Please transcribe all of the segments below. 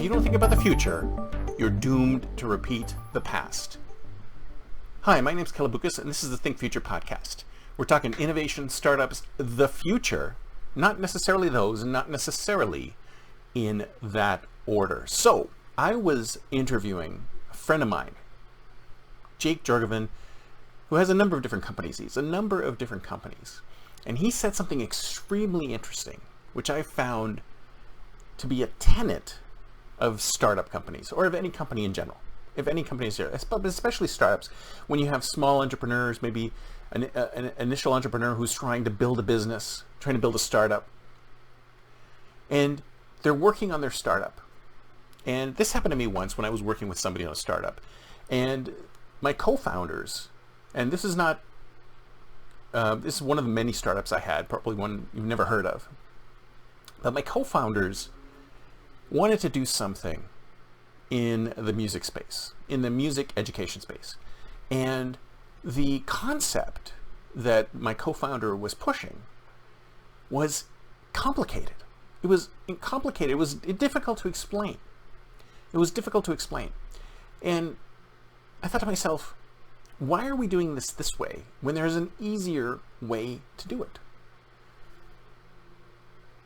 you don't think about the future, you're doomed to repeat the past. Hi, my name's Kalabukas, and this is the Think Future podcast. We're talking innovation, startups, the future, not necessarily those, and not necessarily in that order. So, I was interviewing a friend of mine, Jake Jorgovan, who has a number of different companies. And he said something extremely interesting, which I found to be a tenet of startup companies, or of any company in general. If any company is there, but especially startups, when you have small entrepreneurs, maybe an initial entrepreneur who's trying to build a business, trying to build a startup, and they're working on their startup. And this happened to me once when I was working with somebody on a startup. And my co-founders, and this is not, this is one of the many startups I had, probably one you've never heard of. But my co-founders wanted to do something in the music space, in the music education space. And the concept that my co-founder was pushing was complicated. It was complicated. It was difficult to explain. And I thought to myself, why are we doing this way when there's an easier way to do it?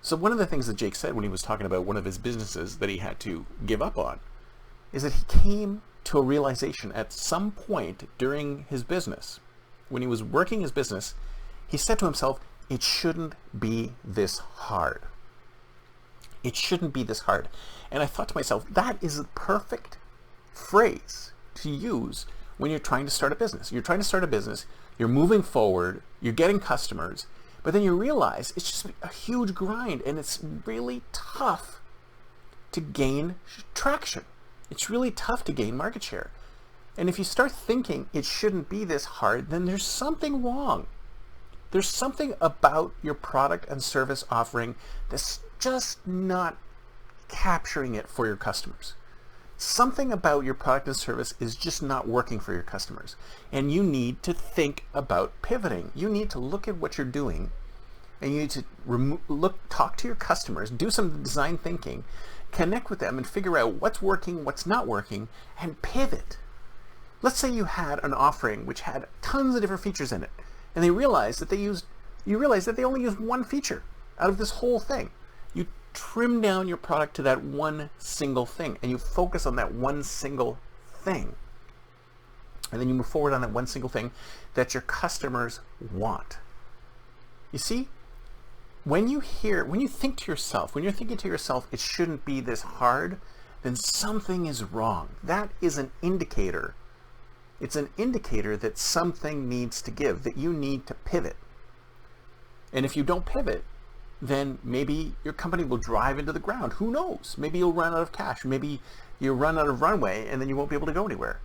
So one of the things that Jake said when he was talking about one of his businesses that he had to give up on is that he came to a realization at some point during his business, when he was working his business, he said to himself, it shouldn't be this hard. It shouldn't be this hard. And I thought to myself, that is the perfect phrase to use when you're trying to start a business. You're trying to start a business, you're moving forward, you're getting customers, but then you realize it's just a huge grind and it's really tough to gain traction. It's really tough to gain market share. And if you start thinking it shouldn't be this hard, then there's something wrong. There's something about your product and service offering that's just not capturing it for your customers. Something about your product and service is just not working for your customers. And you need to think about pivoting. You need to look at what you're doing and you need to talk to your customers, do some design thinking, connect with them and figure out what's working, what's not working, and pivot. Let's say you had an offering which had tons of different features in it, and you realize that they only used one feature out of this whole thing. You trim down your product to that one single thing, and you focus on that one single thing. And then you move forward on that one single thing that your customers want. You see, when you're thinking to yourself, it shouldn't be this hard, then something is wrong. That is an indicator. It's an indicator that something needs to give, that you need to pivot. And if you don't pivot, then maybe your company will drive into the ground. Who knows? Maybe you'll run out of cash. Maybe you'll run out of runway and then you won't be able to go anywhere.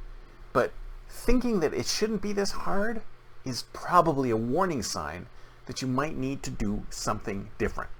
But thinking that it shouldn't be this hard is probably a warning sign that you might need to do something different.